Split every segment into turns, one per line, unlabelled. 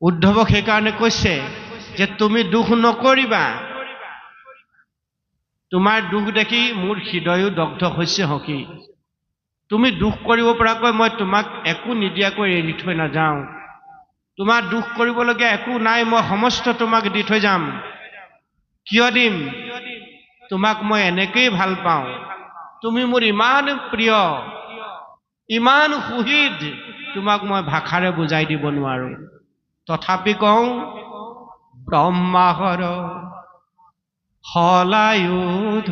উদ্ধৱক সেইকাৰণে কৈছে যে তুমি দুখ নকৰিবা। তোমাৰ দুখ দেখি মোৰ হৃদয়ো দগ্ধ হৈছে সখী। তুমি দুখ কৰিব পৰাকৈ মই তোমাক একো নিদিয়াকৈ এৰি থৈ নাযাওঁ। তোমাৰ দুখ কৰিবলগীয়া একো নাই, মই সমস্ত তোমাক দি থৈ যাম। কিয় দিম? তোমাক মই এনেকেই ভাল পাওঁ। তুমি মোৰ ইমান প্ৰিয়, ইমান সুহৃদ, তোমাক মই ভাষাৰে বুজাই দিব নোৱাৰো। তথাপি কওঁ, ব্ৰহ্মাহৰ হলায়ুধ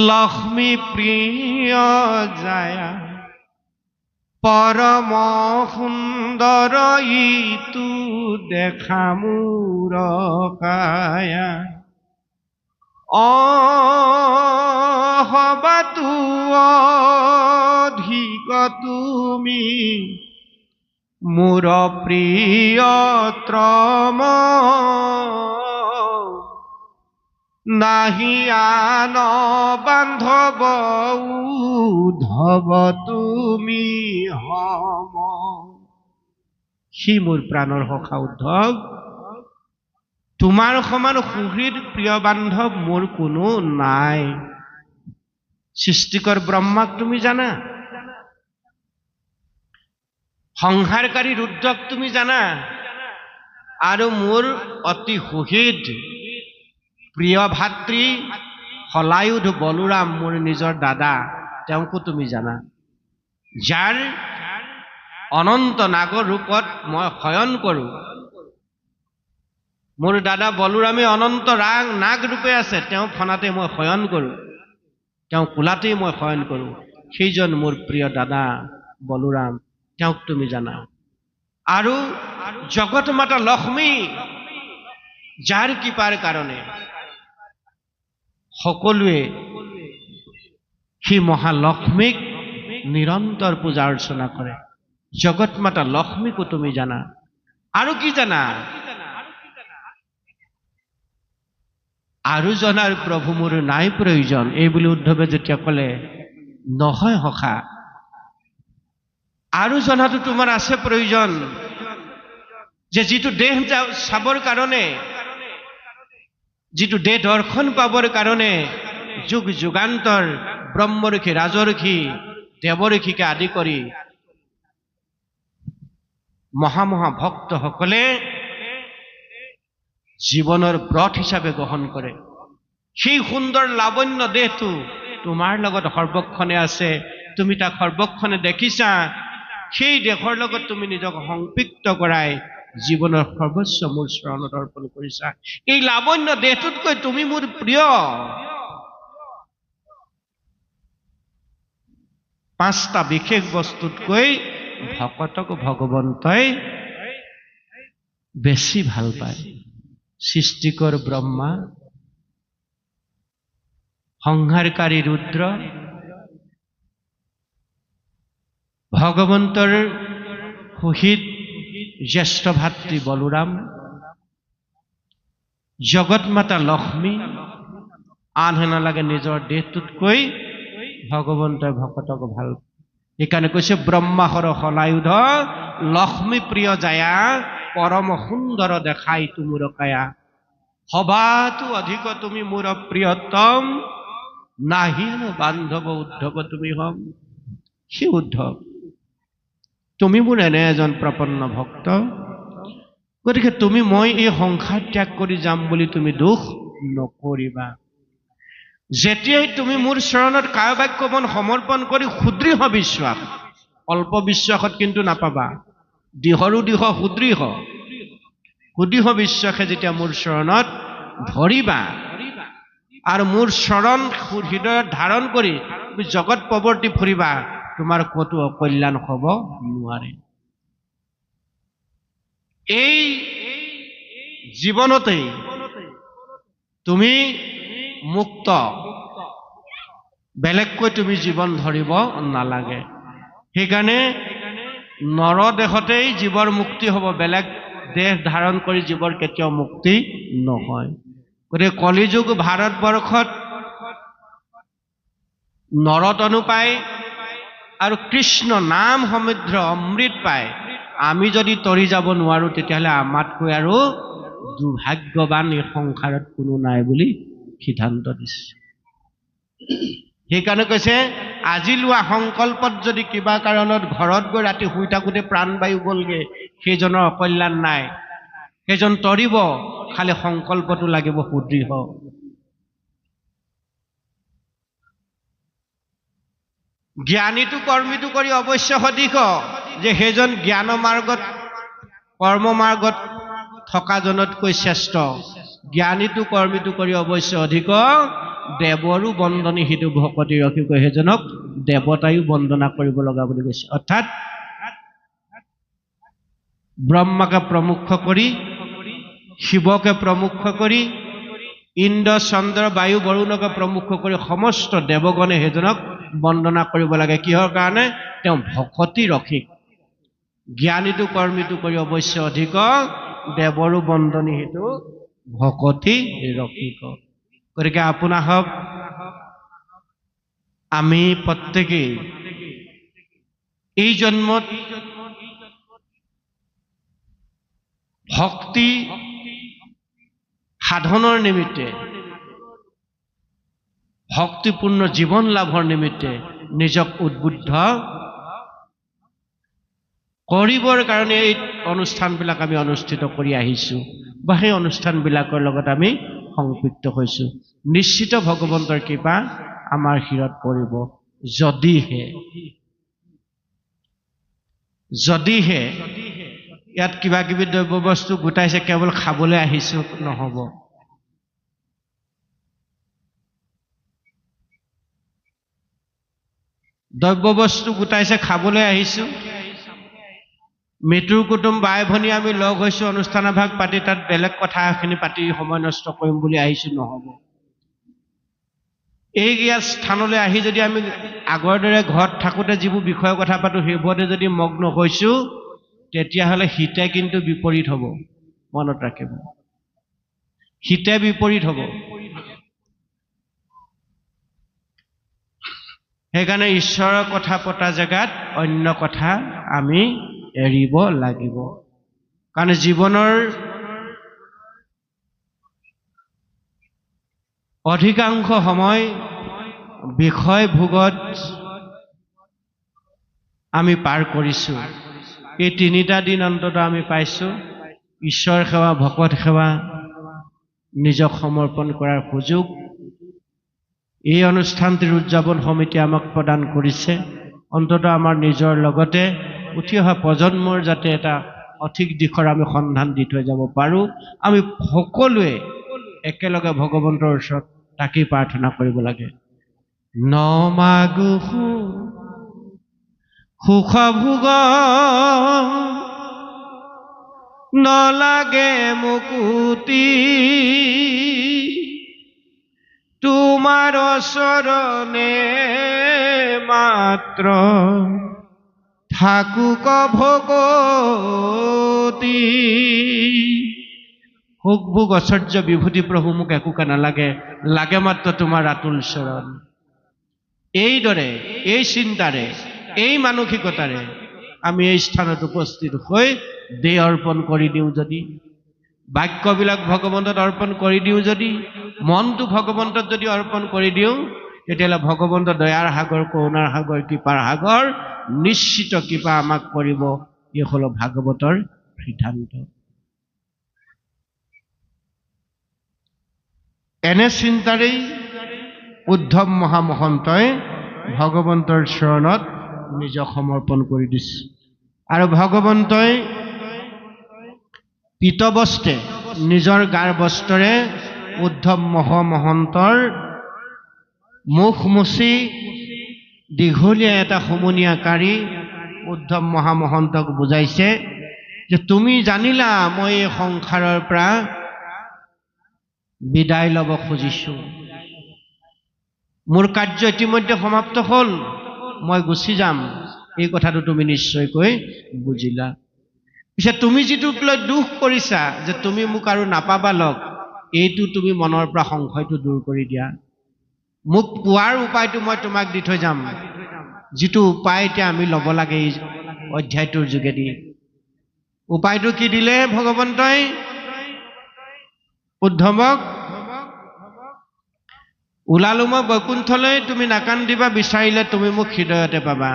লক্ষ্মী প্ৰিয় জায়া, পৰম সুন্দৰ ইটো দেখা মোৰ কায়া। হবাতো অধিক তুমি মোৰ প্ৰিয়তম, নাহি আন বান্ধৱ উদ্ধৱ তুমি হম। সি মোৰ প্ৰাণৰ সখা উদ্ধৱ, তোমাৰ সমান সুহৃদ প্ৰিয় বান্ধৱ মোৰ কোনো নাই। সৃষ্টিকৰ ব্ৰহ্মাক তুমি জানা, সংহাৰকাৰী ৰুদ্ৰক তুমি জানা, আৰু মোৰ অতি সুহৃদ প্ৰিয় ভাতৃ হলায়ুধ বলোৰাম মোৰ নিজৰ দাদা, তেওঁকো তুমি জানা, যাৰ অনন্ত নাগৰ ৰূপত মই শয়ন কৰোঁ। মোৰ দাদা বলোৰামে অনন্ত নাগ ৰূপে আছে, তেওঁ ফনাতে মই শয়ন কৰোঁ, তেওঁ কোলাতেই মই শয়ন কৰোঁ। সেইজন মোৰ প্ৰিয় দাদা বলোৰাম, তেওঁক তুমি জানা। আৰু জগত মাতা লক্ষ্মী, যাৰ কৃপাৰ কাৰণে সকলোৱে সেই মহালক্ষ্মীক নিৰন্তৰ পূজা অৰ্চনা কৰে। জগত মাতা লক্ষ্মীকো তুমি জানা। আৰু কি জানা? আৰু জনাৰ প্ৰভু মোৰ নাই প্ৰয়োজন, এই বুলি উদ্ধৱে যেতিয়া ক'লে, নহয় সখা, আৰু জনাটো তোমাৰ আছে প্ৰয়োজন। যে যিটো দেহ চাবৰ কাৰণে, যিটো দেহ দৰ্শন পাবৰ কাৰণে যুগ যুগান্তৰ ব্ৰহ্মঋষি, ৰাজৰ্ষি, দেৱঋষিকে আদি কৰি মহা ভক্তসকলে জীৱনৰ ব্ৰত হিচাপে গ্ৰহণ কৰে। সেই সুন্দৰ লাৱণ্য দেহটো তোমাৰ লগত সৰ্বক্ষণে আছে, তুমি তাক সৰ্বক্ষণে দেখিছা। সেই দেহৰ লগত তুমি নিজক সংপৃক্ত কৰাই জীৱনৰ সৰ্বস্ব মোৰ চৰণত অৰ্পণ কৰিছা। এই লাৱণ্য দেহটোতকৈ তুমি মোৰ প্ৰিয়। 5টা বিশেষ বস্তুতকৈ ভকতক ভগৱন্তই বেছি ভাল পায়। সৃষ্টিকৰ ব্ৰহ্মা, সংহাৰকাৰী ৰুদ্ৰ, ভগৱন্তৰ সুহৃদ জ্যেষ্ঠ ভাতৃ বলোৰাম, জগত মাতা লক্ষ্মী, আনহে নালাগে নিজৰ দেহটোতকৈ ভগৱন্তই ভকতক ভাল। সেইকাৰণে কৈছে, ব্ৰহ্মাহৰ হলায়ুধ লক্ষ্মী প্ৰিয় জায়া, পৰম সুন্দৰ দেখাই তুমুৰ কায়া। হবাতো অধিক তুমি মোৰ প্ৰিয়তম, নাহি বান্ধৱ উদ্ধৱ তুমি হম। সি উদ্ধৱ, তুমি মোৰ এনে এজন প্ৰপন্ন ভক্ত, গতিকে তুমি মই এই সংসাৰ ত্যাগ কৰি যাম বুলি তুমি দুখ নকৰিবা। যেতিয়াই তুমি মোৰ চৰণত কায় বাক্য মন সমৰ্পণ কৰি সুদৃঢ় বিশ্বাস, অল্প বিশ্বাসত কিন্তু নাপাবা, দৃঢ়ৰো দৃঢ় সুদৃঢ় বিশ্বাসে যেতিয়া মোৰ চৰণত ধৰিবা আৰু মোৰ চৰণ হৃদয়ত ধাৰণ কৰি তুমি জগত প্ৰৱৰ্তি ফুৰিবা, তোমাৰ কতো অকল্যাণ হ'ব নোৱাৰে। এই জীৱনতেই তুমি মুক্ত, বেলেগকৈ তুমি জীৱন ধৰিব নালাগে। সেইকাৰণে নৰদেহতেই জীৱৰ মুক্তি হ'ব, বেলেগ দেহ ধাৰণ কৰি জীৱৰ কেতিয়াও মুক্তি নহয়। গতিকে কলিযুগ ভাৰতবৰ্ষত নৰতনু পায় আৰু কৃষ্ণ নাম সমৃদ্ধ অমৃত পায়। আমি যদি তৰি যাব নোৱাৰো তেতিয়াহ'লে আমাতকৈ আৰু দুৰ্ভাগ্যৱান এই সংসাৰত কোনো নাই বুলি সিদ্ধান্ত দিছে সেইকাৰণে কৈছে আজি লোৱা সংকল্পত যদি কিবা কাৰণত ঘৰত গৈ ৰাতি শুই থাকোঁতে প্ৰাণবায়ু গ'লগে সেইজনৰ অকল্যাণ নাই সেইজন তৰিব খালি সংকল্পটো লাগিব সুদৃঢ় জ্ঞানীটো কৰ্মীটো কৰি অৱশ্য সদিশ যে সেইজন জ্ঞান মাৰ্গত কৰ্ম মাৰ্গত থকাজনতকৈ শ্ৰেষ্ঠ জ্ঞানীটো কৰ্মীটো কৰি অৱশ্য অধিক দেৱৰো বন্দনী সিটো ভকতি ৰখি কৈ সেইজনক দেৱতায়ো বন্দনা কৰিব লগা বুলি কৈছে অৰ্থাৎ ব্ৰহ্মাকে প্ৰমুখ কৰি শিৱকে প্ৰমুখ কৰি ইন্দ্ৰ চন্দ্ৰ বায়ু বৰুণকে প্ৰমুখ কৰি সমস্ত দেৱগণে সেইজনক বন্দনা কৰিব লাগে কিহৰ কাৰণে তেওঁ ভকতি ৰসিক জ্ঞানীটো কৰ্মীটো কৰি অৱশ্য অধিক দেৱৰো বন্দনী সেইটো ভকতি ৰসিক গতিকে আপোনাৰ হওক আমি প্ৰত্যেকেই এই জন্মত ভক্তি সাধনৰ নিমিত্তে ভক্তিপূৰ্ণ জীৱন লাভৰ নিমিত্তে নিজক উদ্বুদ্ধ কৰিবৰ কাৰণে এই অনুষ্ঠানবিলাক আমি অনুষ্ঠিত কৰি আহিছোঁ বা সেই অনুষ্ঠানবিলাকৰ লগত আমি সংপৃক্ত হৈছোঁ নিশ্চিত ভগৱন্তৰ কৃপা আমাৰ শিৰত পৰিব যদিহে ইয়াত কিবা কিবি দ্ৰব্য বস্তু গোটাইছে কেৱল খাবলৈ আহিছোঁ নহ'ব দ্ৰব্য বস্তু গোটাইছে খাবলৈ আহিছোঁ মৃত্যুৰ কুটুম বাই ভনী আমি লগ হৈছোঁ অনুষ্ঠান ভাগ পাতি তাত বেলেগ কথাখিনি পাতি সময় নষ্ট কৰিম বুলি আহিছোঁ নহ'ব এই ইয়াত স্থানলৈ আহি যদি আমি আগৰ দৰে ঘৰত থাকোঁতে যিবোৰ বিষয়ৰ কথা পাতোঁ সেইবোৰতে যদি মগ্ন হৈছোঁ তেতিয়াহ'লে হিতে কিন্তু বিপৰীত হ'ব মনত ৰাখিব হিতে বিপৰীত হ'ব সেইকাৰণে ঈশ্বৰৰ কথা পতা জেগাত অন্য কথা আমি এৰিব লাগিব কাৰণ জীৱনৰ অধিকাংশ সময় বিষয় ভোগত আমি পাৰ কৰিছোঁ এই তিনিটা দিন অন্তত আমি পাইছোঁ ঈশ্বৰ সেৱা ভকত সেৱা নিজক সমৰ্পণ কৰাৰ সুযোগ এই অনুষ্ঠানটিৰ উদযাপন সমিতি আমাক প্ৰদান কৰিছে অন্তত আমাৰ নিজৰ লগতে উঠি অহা প্ৰজন্মৰ যাতে এটা সঠিক দিশৰ আমি সন্ধান দি থৈ যাব পাৰোঁ আমি সকলোৱে একেলগে ভগৱন্তৰ ওচৰত তাকেই প্ৰাৰ্থনা কৰিব লাগে নমাগো সুখ ভোগ নলাগে মুকুতি তোমাৰ চৰণে মাত্ৰ থাকুক ভগতি সুখ ভোগ ঐশ্বৰ্য বিভূতি প্ৰভু মোক একোকে নালাগে লাগে মাত্ৰ তোমাৰ আতুল চৰণ এইদৰে এই চিন্তাৰে এই মানসিকতাৰে আমি এই স্থানত উপস্থিত হৈ দেহ অৰ্পণ কৰি দিওঁ যদি বাক্যবিলাক ভগৱন্তত অৰ্পণ কৰি দিওঁ যদি মনটো ভগৱন্তত যদি অৰ্পণ কৰি দিওঁ তেতিয়াহ'লে ভগৱন্ত দয়াৰ সাগৰ কৰুণাৰ সাগৰ কৃপাৰ সাগৰ নিশ্চিত কৃপা আমাক কৰিব এই হ'ল ভাগৱতৰ সিদ্ধান্ত এনে চিন্তাৰেই উদ্ধৱ মহামহন্তই ভগৱন্তৰ চৰণত নিজক সমৰ্পণ কৰি দিছে আৰু ভগৱন্তই পীতবস্ত্ৰে নিজৰ গাৰ বস্ত্ৰৰে উদ্ধৱ মহামহন্তৰ মুখ মুচি দীঘলীয়া এটা সমনীয়া কাঢ়ি উদ্ধৱ মহামহন্তক বুজাইছে যে তুমি জানিলা মই এই সংসাৰৰ পৰা বিদায় ল'ব খুজিছোঁ মোৰ কাৰ্য ইতিমধ্যে সমাপ্ত হ'ল মই গুচি যাম এই কথাটো তুমি নিশ্চয়কৈ বুজিলা পিছে তুমি যিটোক লৈ দুখ কৰিছা যে তুমি মোক আৰু নাপাবা লগ এইটো তুমি মনৰ পৰা সংশয়টো দূৰ কৰি দিয়া মোক পোৱাৰ উপায়টো মই তোমাক দি থৈ যাম যিটো উপায় এতিয়া আমি ল'ব লাগে এই অধ্যায়টোৰ যোগেদি উপায়টো কি দিলে ভগৱন্তই উদ্ধৱক? ওলালো মই বৈকুণ্ঠলৈ, তুমি নাকান্দিবা, বিচাৰিলে তুমি মোক হৃদয়তে পাবা।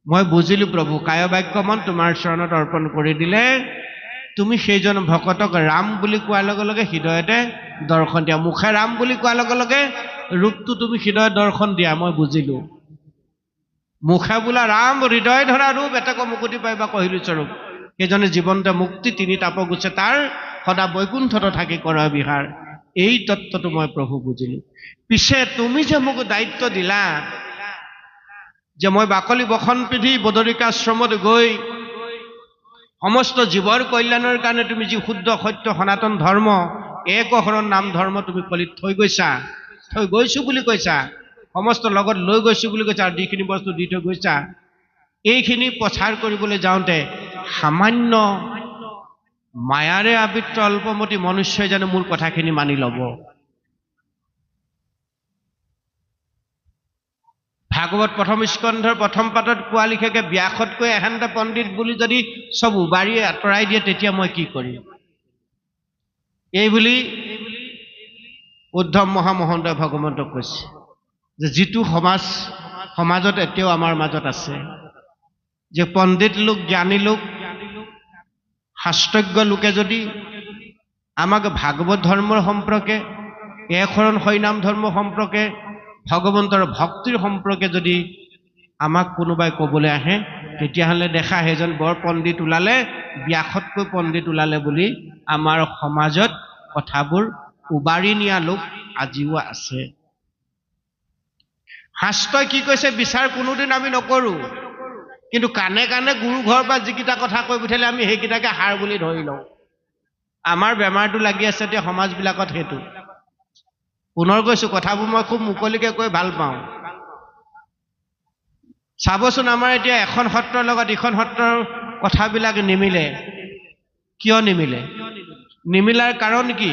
মই বুজিলো প্ৰভু, কায় বাক্য মন তোমাৰ চৰণত অৰ্পণ কৰি দিলে তুমি সেইজন ভকতক ৰাম বুলি কোৱাৰ লগে লগে হৃদয়তে দৰ্শন দিয়া। মুখে ৰাম বুলি কোৱাৰ লগে লগে ৰূপটো তুমি হৃদয়ত দৰ্শন দিয়া। মই বুজিলো মুখে বোলা ৰাম, হৃদয় ধৰা ৰূপ, এটাক মুকুতি পাইবা কহিলো স্বৰূপ। সেইজনে জীৱন্ত মুক্তি, তিনি তাপ গুছে তাৰ, সদা বৈকুণ্ঠত থাকি কৰ বিহাৰ। এই তত্ত্বটো মই প্ৰভু বুজিলো। পিছে তুমি যে মোক দায়িত্ব দিলা যে মই বাকলি বসন পিন্ধি বদৰিকাশ্ৰমত গৈ সমস্ত জীৱৰ কল্যাণৰ কাৰণে তুমি যি শুদ্ধ সত্য সনাতন ধৰ্ম, একশৰণ নাম ধৰ্ম তুমি কলিত থৈ গৈছো বুলি কৈছা, সমস্ত লগত লৈ গৈছো বুলি কৈছা, আৰু যিখিনি বস্তু দি থৈ গৈছা, এইখিনি প্ৰচাৰ কৰিবলৈ যাওঁতে সামান্য মায়াৰে আবৃত্ত অল্পমতি মনুষ্যই জানো মোৰ কথাখিনি মানি ল'ব? ভাগৱত প্ৰথম স্কন্ধৰ প্ৰথম পাতত কোৱা লিখেকে ব্যাসতকৈ এহেন্ত পণ্ডিত বুলি যদি চব উবাৰি আঁতৰাই দিয়ে, তেতিয়া মই কি কৰিম? এই বুলি উদ্ধৱ মহামহন্তই ভগৱন্তক কৈছে যে যিটো সমাজত এতিয়াও আমাৰ মাজত আছে, যে পণ্ডিত লোক, জ্ঞানী লোক, শাস্ত্ৰজ্ঞ লোকে যদি আমাক ভাগৱত ধৰ্মৰ সম্পৰ্কে, একশৰণ হৰিনাম ধৰ্ম সম্পৰ্কে, ভগৱন্তৰ ভক্তিৰ সম্পৰ্কে যদি আমাক কোনোবাই ক'বলৈ আহে, তেতিয়াহ'লে দেখা সেইজন বৰ পণ্ডিত ওলালে, ব্যাসতকৈ পণ্ডিত ওলালে বুলি আমাৰ সমাজত কথাবোৰ উবাৰি নিয়া লোক আজিও আছে। শাস্ত্ৰই কি কৈছে বিচাৰ কোনোদিন আমি নকৰোঁ, কিন্তু কাণে কাণে গুৰু ঘৰৰ পৰা যিকেইটা কথা কৈ পঠিয়ালে আমি সেইকেইটাকে হাৰ বুলি ধৰি লওঁ। আমাৰ বেমাৰটো লাগি আছে এতিয়া সমাজবিলাকত সেইটো। পুনৰ কৈছো, কথাবোৰ মই খুব মুকলিকে কৈ ভাল পাওঁ। চাবচোন, আমাৰ এতিয়া এখন সত্ৰৰ লগত ইখন সত্ৰৰ কথাবিলাক নিমিলে। কিয় নিমিলে? নিমিলাৰ কাৰণ কি?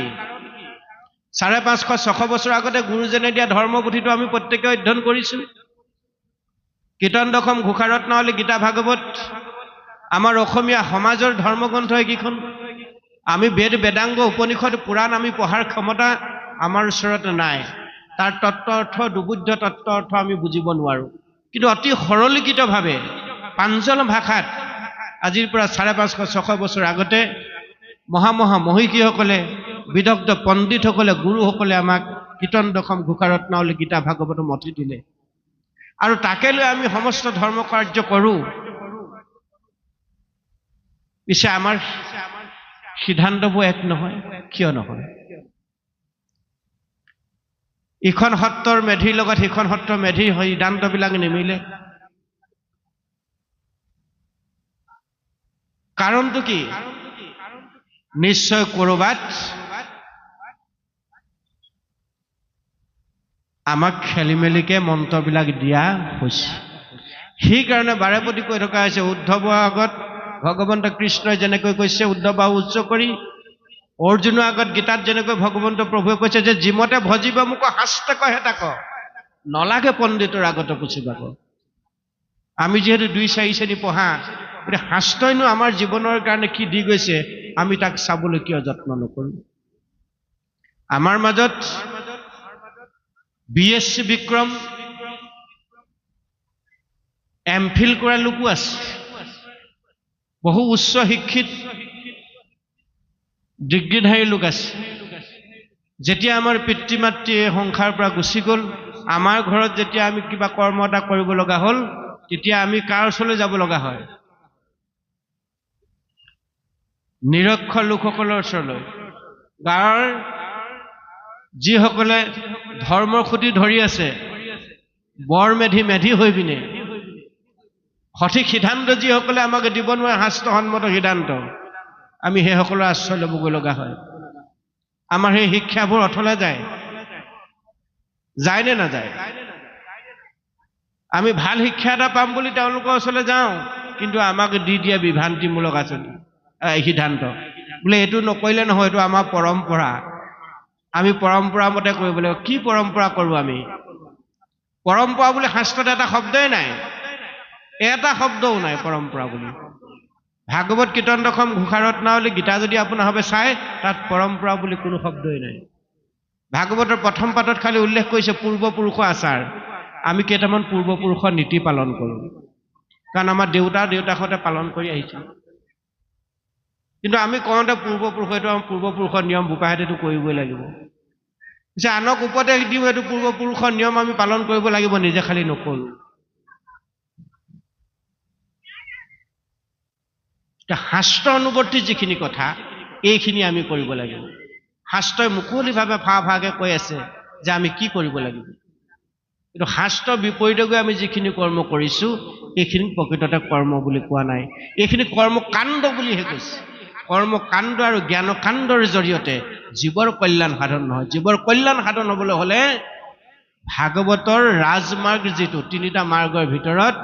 550-600 বছৰ আগতে গুৰুজনে দিয়া ধৰ্মপুথিটো আমি প্ৰত্যেকে অধ্যয়ন কৰিছো। কীৰ্তন দশম, ঘোষাৰত্নাৱলী, গীতা ভাগৱত আমাৰ অসমীয়া সমাজৰ ধৰ্মগ্ৰন্থ এইকেইখন। আমি বেদ, বেদাংগ, উপনিষদ, পুৰাণ আমি পঢ়াৰ ক্ষমতা আমাৰ ওচৰত নাই। তাৰ তত্ত্ব অৰ্থ, দুবুদ্ধ তত্ত্ব অৰ্থ আমি বুজিব নোৱাৰো, কিন্তু অতি সৰলীকৃতভাৱে প্ৰাঞ্জল ভাষাত আজিৰ পৰা 550-600 বছৰ আগতে মহামহীষীসকলে, বিদগ্ধ পণ্ডিতসকলে, গুৰুসকলে আমাক কীৰ্তন দশম, ঘোষাৰত্নাৱলী, গীতা ভাগৱত মথি দিলে, আৰু তাকে লৈ আমি সমস্ত ধৰ্ম কাৰ্য কৰোঁ। পিছে আমাৰ সিদ্ধান্তবোৰ এক নহয়। কিয় নহয়? ইখন সত্ৰৰ মেধিৰ লগত সিখন সত্ৰৰ মেধিৰ সিদ্ধান্তবিলাক নিমিলে। কাৰণটো কি? নিশ্চয় ক'ৰবাত আমাক খেলি মেলিকে মন্ত্ৰবিলাক দিয়া হৈছে। সেইকাৰণে বাৰে প্ৰতি কৈ থকা হৈছে, উদ্ধৱৰ আগত ভগৱন্ত কৃষ্ণই যেনেকৈ কৈছে, উদ্ধৱ বাহু উচ্চ কৰি, অৰ্জুনৰ আগত গীতাত যেনেকৈ ভগৱন্ত প্ৰভুৱে কৈছে যে যিমতে ভজিব মোক শাস্ত্ৰক হেতাক, নলাগে পণ্ডিতৰ আগত পুচিবাক। আমি যিহেতু 2-4 শ্ৰেণী পঢ়া, গতিকে শাস্ত্ৰইনো আমাৰ জীৱনৰ কাৰণে কি দি গৈছে আমি তাক চাবলৈ কিয় যত্ন নকৰোঁ? আমাৰ মাজত BSc বিক্ৰম, MPhil কৰা লোকো আছে, বহু উচ্চ শিক্ষিত ডিগ্ৰীধাৰী লোক আছে। যেতিয়া আমাৰ পিতৃ মাতৃ সংসাৰৰ পৰা গুচি গ'ল, আমাৰ ঘৰত যেতিয়া আমি কিবা কৰ্ম এটা কৰিব লগা হ'ল, তেতিয়া আমি কাৰ ওচৰলৈ যাব লগা হয়? নিৰক্ষৰ লোকসকলৰ ওচৰলৈ। গাঁৱৰ যিসকলে ধৰ্মৰ খুঁটি ধৰি আছে, বৰ মেধি হৈ পিনে সঠিক সিদ্ধান্ত যিসকলে আমাক দিব নোৱাৰে, শাস্ত্ৰসন্মত সিদ্ধান্ত, আমি সেইসকলৰ আশ্ৰয় ল'বগৈ লগা হয়। আমাৰ সেই শিক্ষাবোৰ অথলে যায় নে নাযায়? আমি ভাল শিক্ষা এটা পাম বুলি তেওঁলোকৰ ওচৰলৈ যাওঁ, কিন্তু আমাক দি দিয়ে বিভ্ৰান্তিমূলক সিদ্ধান্ত। বোলে এইটো নকৰিলে নহয়, এইটো আমাৰ পৰম্পৰা, আমি পৰম্পৰা মতে কৰিব লাগিব। কি পৰম্পৰা কৰোঁ আমি? পৰম্পৰা বুলি শাস্ত্ৰত এটা শব্দই নাই, এটা শব্দও নাই পৰম্পৰা বুলি। ভাগৱত কীৰ্তন দশম ঘোষাৰত্নাৱলী গীতা যদি আপোনাৰভাৱে চায় তাত পৰম্পৰা বুলি কোনো শব্দই নাই। ভাগৱতৰ প্ৰথম পাতত খালি উল্লেখ কৰিছে পূৰ্বপুৰুষৰ আচাৰ। আমি কেইটামান পূৰ্বপুৰুষৰ নীতি পালন কৰোঁ, কাৰণ আমাৰ দেউতাহঁতে পালন কৰি আহিছে। কিন্তু আমি কওঁতে পূৰ্বপুৰুষেতো আমাৰ পূৰ্বপুৰুষৰ নিয়ম বোকাহেঁতেতো কৰিবই লাগিব। পিছে আনক উপদেশ দিওঁ এইটো পূৰ্বপুৰুষৰ নিয়ম আমি পালন কৰিব লাগিব, নিজে খালি নকৰোঁ। শাস্ত্ৰ অনুবৰ্তী যিখিনি কথা এইখিনি আমি কৰিব লাগিব। শাস্ত্ৰই মুকলিভাৱে ফাঁকে কৈ আছে যে আমি কি কৰিব লাগিব। কিন্তু শাস্ত্ৰৰ বিপৰীতে গৈ আমি যিখিনি কৰ্ম কৰিছোঁ এইখিনি প্ৰকৃততে কৰ্ম বুলি কোৱা নাই, এইখিনি কৰ্মকাণ্ড বুলিহে কৈছে। কৰ্মকাণ্ড আৰু জ্ঞানকাণ্ডৰ জৰিয়তে জীৱৰ কল্যাণ সাধন নহয়। জীৱৰ কল্যাণ সাধন হ'বলৈ হ'লে ভাগৱতৰ ৰাজমাৰ্গ যিটো তিনিটা মাৰ্গৰ ভিতৰত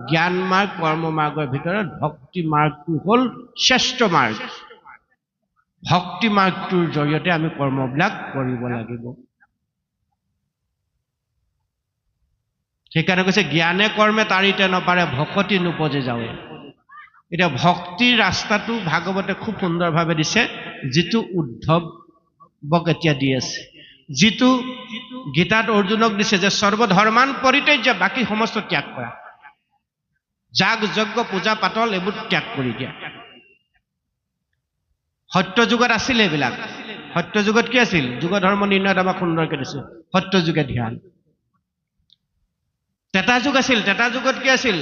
জ্ঞান মাৰ্গ, কৰ্ম মাৰ্গৰ ভিতৰত ভক্তি মাৰ্গটো হ'ল শ্ৰেষ্ঠ মাৰ্গ। ভক্তি মাৰ্গটোৰ জৰিয়তে আমি কৰ্মবিলাক কৰিব লাগিব। সেইকাৰণে কৈছে জ্ঞানে কৰ্মে তাৰিতে নপাৰে, ভকতি নোপজে যাৱে। এতিয়া ভক্তিৰ ৰাস্তাটো ভাগৱতে খুব সুন্দৰভাৱে দিছে, যিটো উদ্ধৱক এতিয়া দি আছে, যিটো গীতাত অৰ্জুনক দিছে যে সৰ্বধৰ্মান পৰিত্যাজ্য, বাকী সমস্ত ত্যাগ কৰা। যাগ যজ্ঞ পূজা পাতল এইবোৰ ত্যাগ কৰি দিয়া। সত্য যুগত আছিল এইবিলাক। সত্য যুগত কি আছিল? যুগ ধৰ্ম নিৰ্ণয়ত আমাক সুন্দৰকে দিছে। সত্য যুগে ধ্যান। তেতা যুগ আছিল। তেতা যুগত কি আছিল?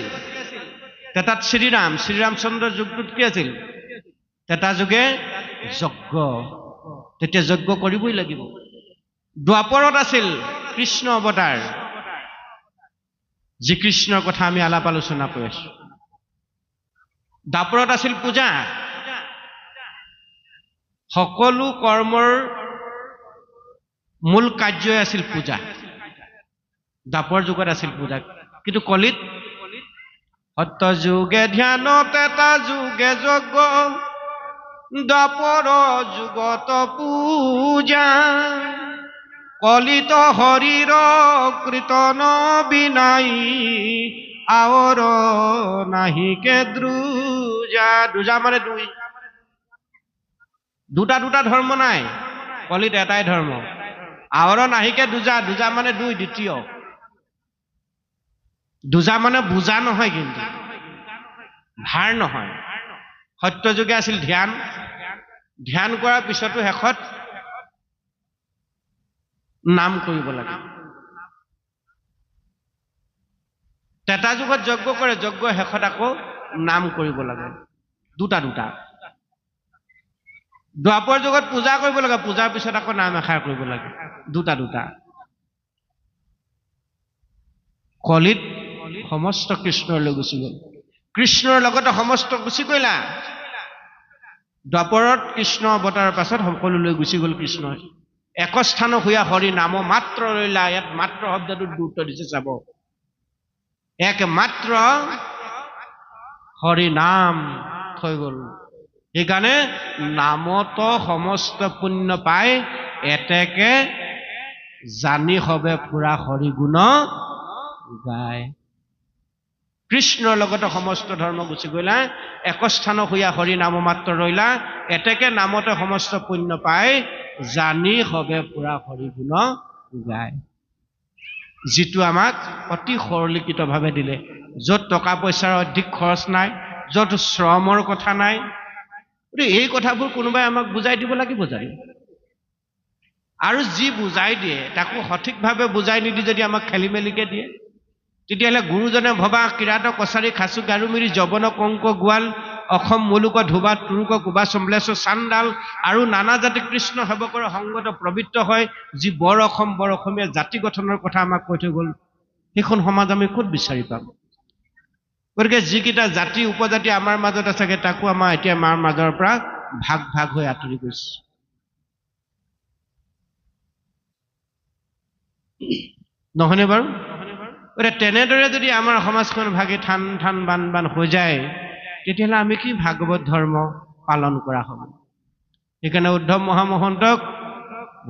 তেতাত শ্ৰীৰামচন্দ্ৰৰ যুগটোত কি আছিল? তেতা যুগে যজ্ঞ। তেতিয়া যজ্ঞ কৰিবই লাগিব। দ্বাপৰত আছিল কৃষ্ণ অৱতাৰ, যি কৃষ্ণৰ কথা আমি আলাপ আলোচনা কৰি আছো। দ্বাপৰত আছিল পূজা। সকলো কৰ্মৰ মূল কাৰ্যই আছিল পূজা। দ্বাপৰ যুগত আছিল পূজা। কিন্তু কলিত সত্য যুগে ধ্যান, তেতা যুগে যজ্ঞ, দ্বাপৰ যুগত পূজা। কলিত হৰিৰ কীৰ্তন বিনাই, আৱৰ নাহিকে দ্ৰুজা। দ্ৰুজা মানে দুই। দুটা ধৰ্ম নাই, কলিত এটাই ধৰ্ম। আৱৰ নাহিকে দুজা। দুজা মানে দুই, দ্বিতীয়। দুজা মানে বুজা নহয়, কিন্তু ভাৰ নহয়। সত্য যুগে আছিল ধ্যান। ধ্যান কৰাৰ পিছতো শেষত নাম কৰিব লাগে। তেতা যুগত যজ্ঞ কৰে, যজ্ঞ শেষত আকৌ নাম কৰিব লাগে। দুটা। দ্বাপৰ যুগত পূজা কৰিব লাগে, পূজাৰ পিছত আকৌ নাম এষাৰ কৰিব লাগে। দুটা। কলিত সমস্ত কৃষ্ণলৈ গুচি গ'ল। কৃষ্ণৰ লগতে সমস্ত গুচি গ'লা। দ্বাপৰত কৃষ্ণ অৱতাৰৰ পাছত সকলোলৈ গুচি গ'ল কৃষ্ণই। একস্থান হোৱা হৰি নাম মাত্ৰ ৰৈলা। ইয়াত মাত্ৰ শব্দটোত গুৰুত্ব দিছে, চাব। একমাত্ৰ হৰি নাম থৈ গ'ল। সেইকাৰণে নামত সমস্ত পুণ্য পাই, এতেকে জানি হবে ফুৰা হৰি গুণ গায়। কৃষ্ণৰ লগতে সমস্ত ধৰ্ম গুচি গ'লা, একস্থান হোৱা হৰি নাম মাত্ৰ ৰৈলা। এতেকে নামতে সমস্ত পুণ্য পাই, জানি হবে ফুৰা হৰি গুণ গায়। যিটো আমাক অতি সৰলীকৃতভাৱে দিলে, য'ত টকা পইচাৰ অধিক খৰচ নাই, য'ত শ্ৰমৰ কথা নাই। এই কথাবোৰ কোনোবাই আমাক বুজাই দিব লাগিব জানো? আৰু যি বুজাই দিয়ে তাকো সঠিকভাৱে বুজাই নিদি যদি আমাক খেলি মেলিকে দিয়ে, তেতিয়াহ'লে গুৰুজনে ভবা কিৰাত কছাৰী খাচু গাৰু মিৰি যৱন কংক গোৱাল অসম মুলুক ধুবা তুৰুক কুবা চম্বলেশ্বৰ চান্দাল আৰু নানা জাতি কৃষ্ণ সেৱকৰ সংগত প্ৰবৃত্ত হয়, যি বৰ অসমীয়া জাতি গঠনৰ কথা আমাক কৈ থৈ গ'ল। সেইখন সমাজ আমি ক'ত বিচাৰি পাম? গতিকে যিকেইটা জাতি উপজাতি আমাৰ মাজত আছে, তাকো আমাৰ এতিয়া আমাৰ মাজৰ পৰা ভাগ হৈ আঁতৰি গৈছে। নহয়নে বাৰু? তেনেদৰে যদি আমাৰ সমাজখন ভাগি ঠান বান হৈ যায়, তেতিয়াহ'লে আমি কি ভাগৱত ধৰ্ম পালন কৰা হ'ব? সেইকাৰণে উদ্ধৱ মহামহন্তক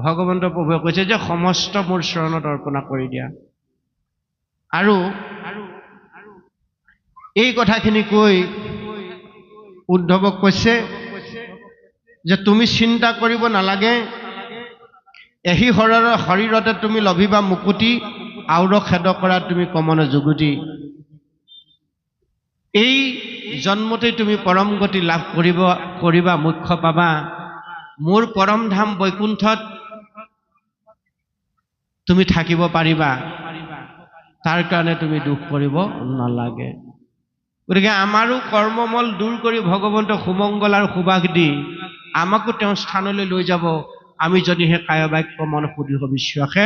ভগৱন্ত প্ৰভুৱে কৈছে যে সমস্ত মোৰ চৰণত অৰ্পণা কৰি দিয়া। আৰু এই কথাখিনি কৈ উদ্ধৱক কৈছে যে তুমি চিন্তা কৰিব নালাগে, এহি শৰীৰতে তুমি লভিবা মুকুতি, আউৰ খেদ কৰা তুমি কমন যুগুতি। এই জন্মতে তুমি পৰম গতি লাভ কৰিবা, মুখ্য পাবা। মোৰ পৰম ধাম বৈকুণ্ঠত তুমি থাকিব পাৰিবা, তাৰ কাৰণে তুমি দুখ কৰিব নালাগে। গতিকে আমাৰো কৰ্মমল দূৰ কৰি ভগৱন্ত সুমংগল আৰু সুবাস দি আমাকো তেওঁ স্থানলৈ লৈ যাব, আমি যদিহে কায় বাক্য মন সুদৃঢ় বিশ্বাসে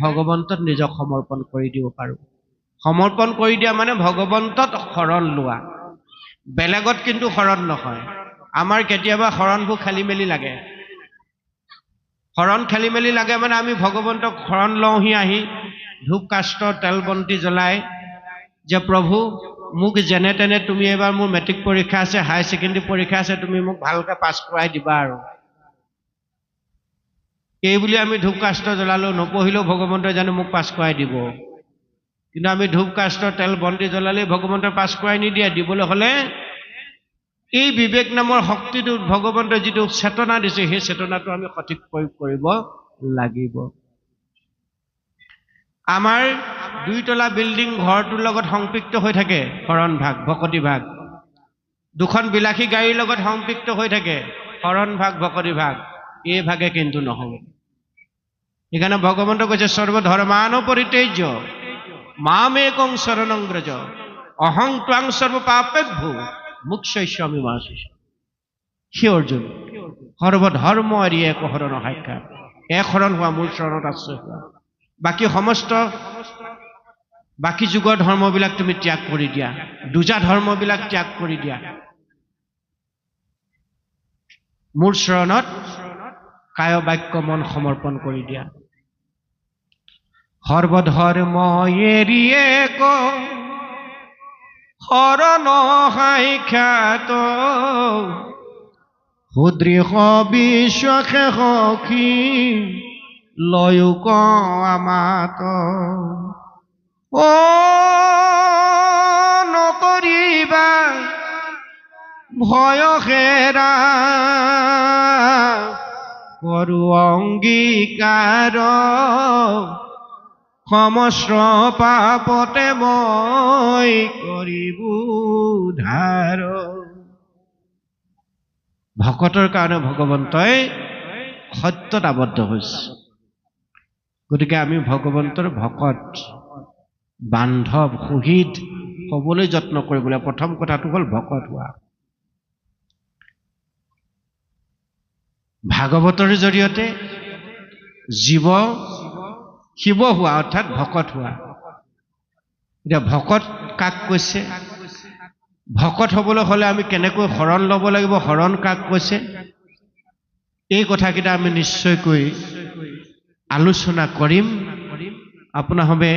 ভগৱন্তত নিজক সমৰ্পণ কৰি দিব পাৰোঁ। সমৰ্পণ কৰি দিয়া মানে ভগৱন্তত শৰণ লোৱা, বেলেগত কিন্তু শৰণ নহয়। আমাৰ কেতিয়াবা শৰণবোৰ খেলি মেলি লাগে। শৰণ খেলি মেলি লাগে মানে আমি ভগৱন্তক শৰণ লওঁহি আহি ধূপ কাষ্ঠ তেল বন্তি জ্বলাই যে প্ৰভু মোক যেনে তেনে তুমি এবাৰ মোৰ মেট্ৰিক পৰীক্ষা আছে, হায়াৰ ছেকেণ্ডেৰী পৰীক্ষা আছে, তুমি মোক ভালকৈ পাছ কৰাই দিবা আৰু এই বুলি আমি ধূপ কাষ্ঠ জ্বলালেও নপঢ়িলেও ভগৱন্তই জানো মোক পাছ কৰাই দিব। কিন্তু আমি ধূপ কাষ্ঠ তেল বন্তি জ্বলালেই ভগৱন্তই পাছ কৰাই নিদিয়ে। দিবলৈ হ'লে এই বিবেক নামৰ শক্তিটো ভগৱন্তই যিটো চেতনা দিছে সেই চেতনাটো আমি সঠিক প্ৰয়োগ কৰিব লাগিব। আমাৰ 2 তলা বিল্ডিং ঘৰটোৰ লগত সংপৃক্ত হৈ থাকে শৰণ ভাগ ভকতি ভাগ, 2খন বিলাসী গাড়ীৰ লগত সংপৃক্ত হৈ থাকে শৰণ ভাগ ভকতি ভাগ, এই ভাগে কিন্তু নহ'ব। সেইকাৰণে ভগৱন্ত কৈছে সৰ্বধৰ্মান পৰিত্যাজ্য মামেকং শৰণং ব্ৰজ অহং ত্বাং সৰ্বপাপেভ্যো মোক্ষয়িষ্যামি মা শুচি। সেই অৰ্জুন সৰ্বধৰ্ম এৰি এক শৰণ সাক্ষাৎ, এক শৰণ হোৱা মোৰ চৰণত আশ্ৰয় হোৱা। বাকী যুগৰ ধৰ্মবিলাক তুমি ত্যাগ কৰি দিয়া, দুজা ধৰ্মবিলাক ত্যাগ কৰি দিয়া, মোৰ চৰণত কায় বাক্য মন সমৰ্পণ কৰি দিয়া। সৰ্বধৰ্ম এৰি এক শৰণ সাক্ষাৎ সুদৃঢ় বিশ্বাসে সখী লয়ুক আমাত। ও নকৰিবা ভয় হেৰা কৰো অংগীকাৰ, সমস্ত পাপতে মই কৰিব উদ্ধাৰ। ভকতৰ কাৰণে ভগৱন্তই সত্যত আবদ্ধ হৈছে। গতিকে আমি ভগৱন্তৰ ভকত বান্ধৱ সুহৃদ হ'বলৈ যত্ন কৰিবলৈ প্ৰথম কথাটো হ'ল ভকত হোৱা। ভাগৱতৰ জৰিয়তে শিৱ হোৱা অৰ্থাৎ ভকত হোৱা। এতিয়া ভকত কাক কৈছে, ভকত হ'বলৈ হ'লে আমি কেনেকৈ শৰণ ল'ব লাগিব, শৰণ কাক কৈছে, এই কথাকেইটা আমি নিশ্চয়কৈ আলোচনা কৰিম। আপোনাসবে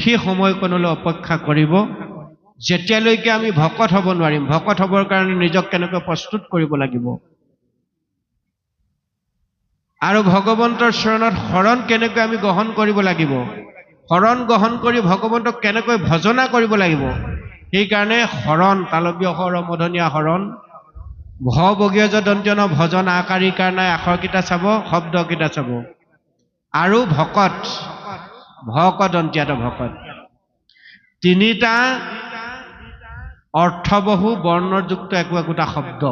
সেই সময়কণলৈ অপেক্ষা কৰিব যেতিয়ালৈকে আমি ভকত হ'ব নোৱাৰিম। ভকত হ'বৰ কাৰণে নিজক কেনেকৈ প্ৰস্তুত কৰিব লাগিব আৰু ভগৱন্তৰ চৰণত শৰণ কেনেকৈ আমি গ্ৰহণ কৰিব লাগিব, শৰণ গ্ৰহণ কৰি ভগৱন্তক কেনেকৈ ভজনা কৰিব লাগিব, সেইকাৰণে শৰণ তালব্য শৰ মধনীয়া শৰণ ভবগীয় দন্ত্যন ভজন আকাৰী কাৰণে আখৰকেইটা চাব, শব্দকেইটা চাব। আৰু ভকত ভকদন্ত্যাত ভকত 3টা অৰ্থবহু বৰ্ণযুক্ত একোটা শব্দ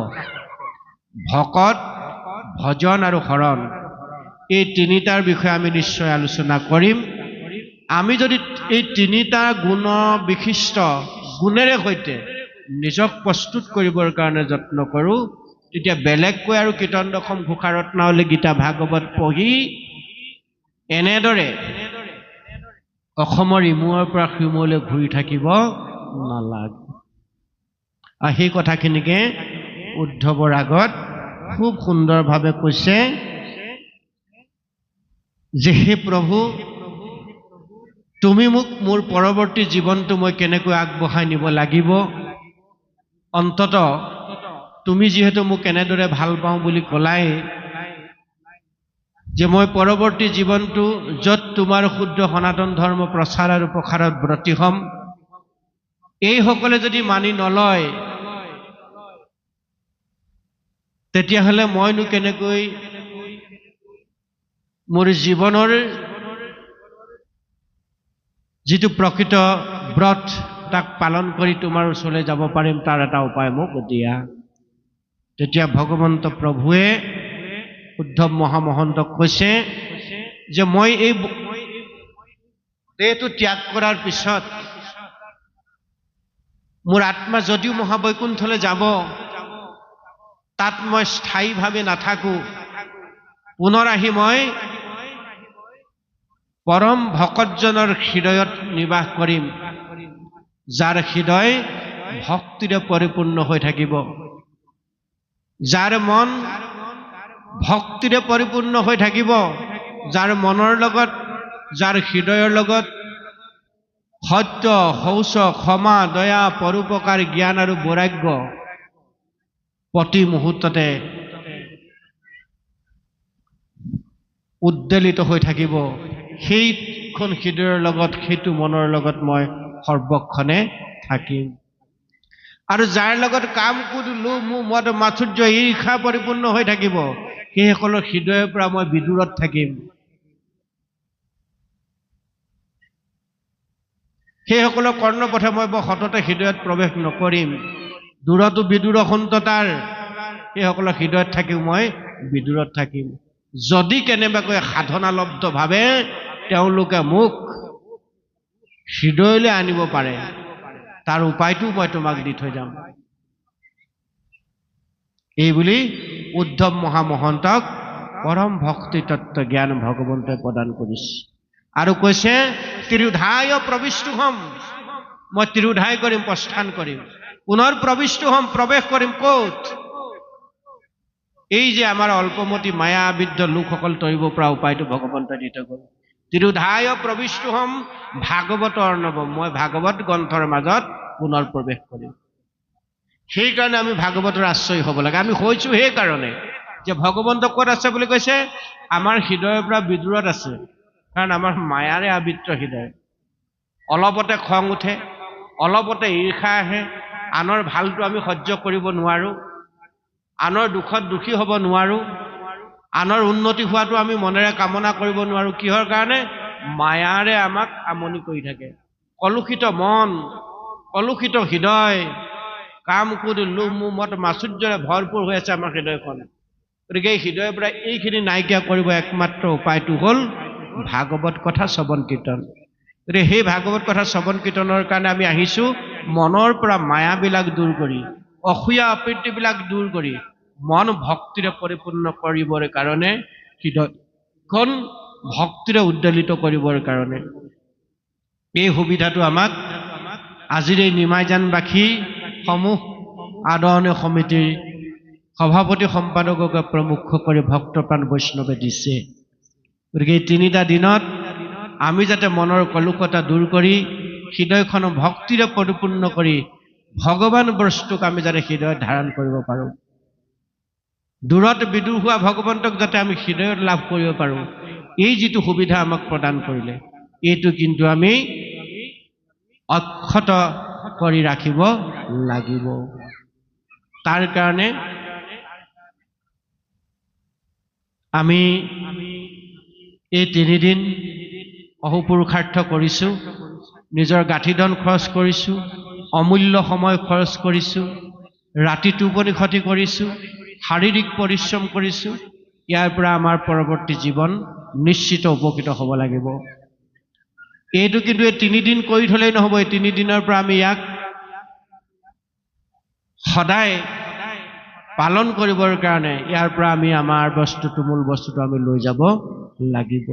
ভকত ভজন আৰু শৰণ। এই 3টাৰ বিষয়ে আমি নিশ্চয় আলোচনা কৰিম। আমি যদি এই 3টা গুণ বিশিষ্ট গুণেৰে সৈতে নিজক প্ৰস্তুত কৰিবৰ কাৰণে যত্ন কৰোঁ, তেতিয়া বেলেগকৈ আৰু কীৰ্তন দশম ঘোষা ৰত্নাৱলী গীতা ভাগৱত পঢ়ি এনেদৰে অসমৰ ইমূৰৰ পৰা সিমূৰলৈ ঘূৰি থাকিব নালাগে। আৰু সেই কথাখিনিকে উদ্ধৱৰ আগত খুব সুন্দৰভাৱে কৈছে যে হে প্ৰভু, তুমি মোক মোৰ পৰৱৰ্তী জীৱনটো মই কেনেকৈ আগবঢ়াই নিব লাগিব, অন্তত তুমি যিহেতু মোক এনেদৰে ভাল পাওঁ বুলি ক'লাই যে মই পৰৱৰ্তী জীৱনটো য'ত তোমাৰ শুদ্ধ সনাতন ধৰ্ম প্ৰচাৰ আৰু প্ৰসাৰত ব্ৰতী হ'ম, এইসকলে যদি মানি নলয় তেতিয়াহ'লে মইনো কেনেকৈ মোৰ জীৱনৰ যিটো প্ৰকৃত ব্ৰত তাক পালন কৰি তোমাৰ ওচৰলৈ যাব পাৰিম, তাৰ এটা উপায় মোক দিয়া। তেতিয়া ভগৱন্ত প্ৰভুৱে উদ্ধৱ মহামহন্তক কৈছে যে মই এই দেহটো ত্যাগ কৰাৰ পিছত মোৰ আত্মা যদিও মহাবৈকুণ্ঠলৈ যাব, তাত মই স্থায়ীভাৱে নাথাকো, পুনৰ আহি মই পৰম ভকতজনৰ হৃদয়ত নিবাস কৰিম, যাৰ হৃদয় ভক্তিৰে পৰিপূৰ্ণ হৈ থাকিব, যাৰ মন ভক্তিৰে পৰিপূৰ্ণ হৈ থাকিব, যাৰ মনৰ লগত, যাৰ হৃদয়ৰ লগত সত্য, শৌচ, ক্ষমা, দয়া, পৰোপকাৰ, জ্ঞান আৰু বৈৰাগ্য প্ৰতি মুহূৰ্ততে উদ্বেলিত হৈ থাকিব, সেইখন হৃদয়ৰ লগত, সেইটো মনৰ লগত মই সৰ্বক্ষণে থাকিম। আৰু যাৰ লগত কাম, ক্ৰোধ, লোভ, মোহ, মদ, মাৎসৰ্য, ঈৰ্ষা পৰিপূৰ্ণ হৈ থাকিব, সেইসকলৰ হৃদয়ৰ পৰা মই বিদূৰত থাকিম। সেইসকলৰ কৰ্ণপথে মই সততে হৃদয়ত প্ৰৱেশ নকৰিম। দূৰতো বিদূৰ সন্ততাৰ, সেইসকলৰ হৃদয়ত থাকিও মই বিদূৰত থাকিম। যদি কেনেবাকৈ সাধনালব্ধভাৱে তেওঁলোকে মোক হৃদয়লৈ আনিব পাৰে, তাৰ উপায়টো মই তোমাক দি থৈ যাম। এইবুলি উদ্ধৱ মহামহন্তক পৰম ভক্তি তত্ত্ব জ্ঞান ভগৱন্তই প্ৰদান কৰিছে। আৰু কৈছে তিৰোধায় প্ৰবিষ্ট হম, মই তিৰোধাই কৰিম, প্ৰস্থান কৰিম, পুনৰ প্ৰবিষ্ট হম, প্ৰৱেশ কৰিম ক'ত? এই যে আমাৰ অল্পমতি মায়া আবদ্ধ লোকসকল তৰিব পৰা উপায়টো ভগৱন্তই দি থৈ গ'ল। তিৰোধায় প্ৰবিষ্ট হম ভাগৱত অৰ্ণৱম, মই ভাগৱত গ্ৰন্থৰ মাজত পুনৰ প্ৰৱেশ কৰিম। সেইকাৰণে আমি ভাগৱতৰ আশ্ৰয় হ'ব লাগে। আমি হৈছো সেইকাৰণে যে ভগৱন্ত ক'ত আছে বুলি কৈছে? আমাৰ হৃদয়ৰ পৰা বিদূৰত আছে, কাৰণ আমাৰ মায়াৰে আবৃত্ত হৃদয়। অলপতে খং উঠে, অলপতে ঈৰ্ষা আহে, আনৰ ভালটো আমি সহ্য কৰিব নোৱাৰো, আনৰ দুখত দুখী হ'ব নোৱাৰো, আনৰ উন্নতি হোৱাটো আমি মনেৰে কামনা কৰিব নোৱাৰো। কিহৰ কাৰণে? মায়াৰে আমাক আমনি কৰি থাকে। কলুষিত মন, কলুষিত হৃদয়, কাম, ক্ৰোধ, লোভ, মোহ, মদ, মাৎসৰ্যৰে ভৰপূৰ হৈ আছে আমাৰ হৃদয়খন। গতিকে এই হৃদয়ৰ পৰা এইখিনি নাইকিয়া কৰিব একমাত্ৰ উপায়টো হ'ল ভাগৱত কথা শ্ৰৱণ কীৰ্তন। গতিকে সেই ভাগৱত কথা শ্ৰৱণ কীৰ্তনৰ কাৰণে আমি আহিছো, মনৰ পৰা মায়াবিলাক দূৰ কৰি, অসূয়া অপ্ৰীতিবিলাক দূৰ কৰি, মন ভক্তিৰে পৰিপূৰ্ণ কৰিবৰ কাৰণে, হৃদয়খন ভক্তিৰে উদ্বেলিত কৰিবৰ কাৰণে। এই সুবিধাটো আমাক আজিৰ এই নিমাইজানবাসী সমূহ আদৰণীয় সমিতিৰ সভাপতি সম্পাদককে প্ৰমুখ কৰি ভক্তপ্ৰাণ বৈষ্ণৱে দিছে। গতিকে এই 3টা দিনত আমি যাতে মনৰ কলুষতা দূৰ কৰি হৃদয়খন ভক্তিৰে পৰিপূৰ্ণ কৰি ভগৱান বস্তুক আমি যাতে হৃদয়ত ধাৰণ কৰিব পাৰোঁ, দূৰত বিদূৰ হোৱা ভগৱন্তক যাতে আমি হৃদয়ত লাভ কৰিব পাৰোঁ, এই যিটো সুবিধা আমাক প্ৰদান কৰিলে, এইটো কিন্তু আমি অক্ষত কৰি ৰাখিব লাগিব। তাৰ কাৰণে আমি এই 3 দিন অহোপুৰুষাৰ্থ কৰিছো, নিজৰ গাঁঠিধন খৰচ কৰিছো, অমূল্য সময় খৰচ কৰিছো, ৰাতি টোপনি ক্ষতি কৰিছো, শাৰীৰিক পৰিশ্ৰম কৰিছো। ইয়াৰ পৰা আমাৰ পৰৱৰ্তী জীৱন নিশ্চিত উপকৃত হ'ব লাগিব। এইটো কিন্তু এই 3 দিন কৰি থলেই নহ'ব। এই 3 দিনৰ পৰা আমি ইয়াক সদায় পালন কৰিবৰ কাৰণে ইয়াৰ পৰা আমি আমাৰ বস্তুটো, মূল বস্তুটো আমি লৈ যাব লাগিব।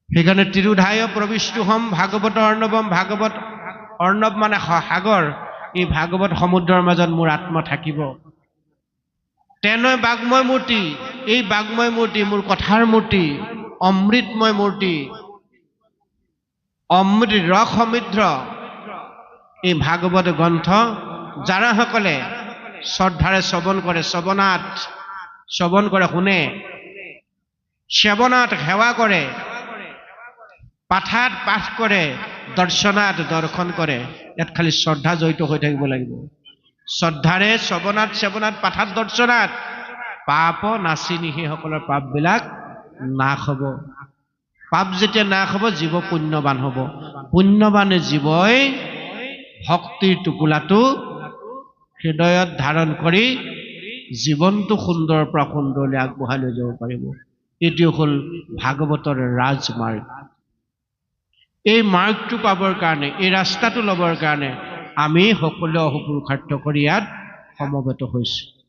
সেইকাৰণে তিৰোধায় প্ৰবিষ্ট হম ভাগৱত অৰ্ণৱম, ভাগৱত অৰ্ণৱ মানে সাগৰ, এই ভাগৱত সমুদ্ৰৰ মাজত মোৰ আত্মা থাকিব। তেনে বাগ্ময় মূৰ্তি, এই বাগ্ময় মূৰ্তি মোৰ কথাৰ মূৰ্তি, অমৃতময় মূৰ্তি, অমৃত ৰস সমৃদ্ধ এই ভাগৱত গ্ৰন্থ যাৰাসকলে শ্ৰদ্ধাৰে শ্ৰৱণ কৰে, শ্ৰৱণ কৰে, শুনে, সেৱনাত সেৱা কৰে, পাঠাত পাঠ কৰে, দৰ্শনাত দৰ্শন কৰে, ইয়াত খালি শ্ৰদ্ধা জড়িত হৈ থাকিব লাগিব। শ্ৰদ্ধাৰে শ্ৰৱণাত সেৱনাত পাঠাত দৰ্শনাত পাপ নাচিনি সেইসকলৰ পাপবিলাক নাশ হ'ব। পাপ যেতিয়া নাশ হ'ব জীৱ পুণ্যৱান হ'ব। পুণ্যৱানে জীৱই ভক্তিৰ টোপোলাটো হৃদয়ত ধাৰণ কৰি জীৱনটো সুন্দৰৰ পৰা সুন্দৰলৈ আগবঢ়াই লৈ যাব পাৰিব। এইটো হ'ল ভাগৱতৰ ৰাজমাৰ্গ। এই মাৰ্গটো পাবৰ কাৰণে, এই ৰাস্তাটো ল'বৰ কাৰণে আমি সকলোৱে অহোপুৰুষাৰ্থ কৰি ইয়াত সমবেত হৈছোঁ।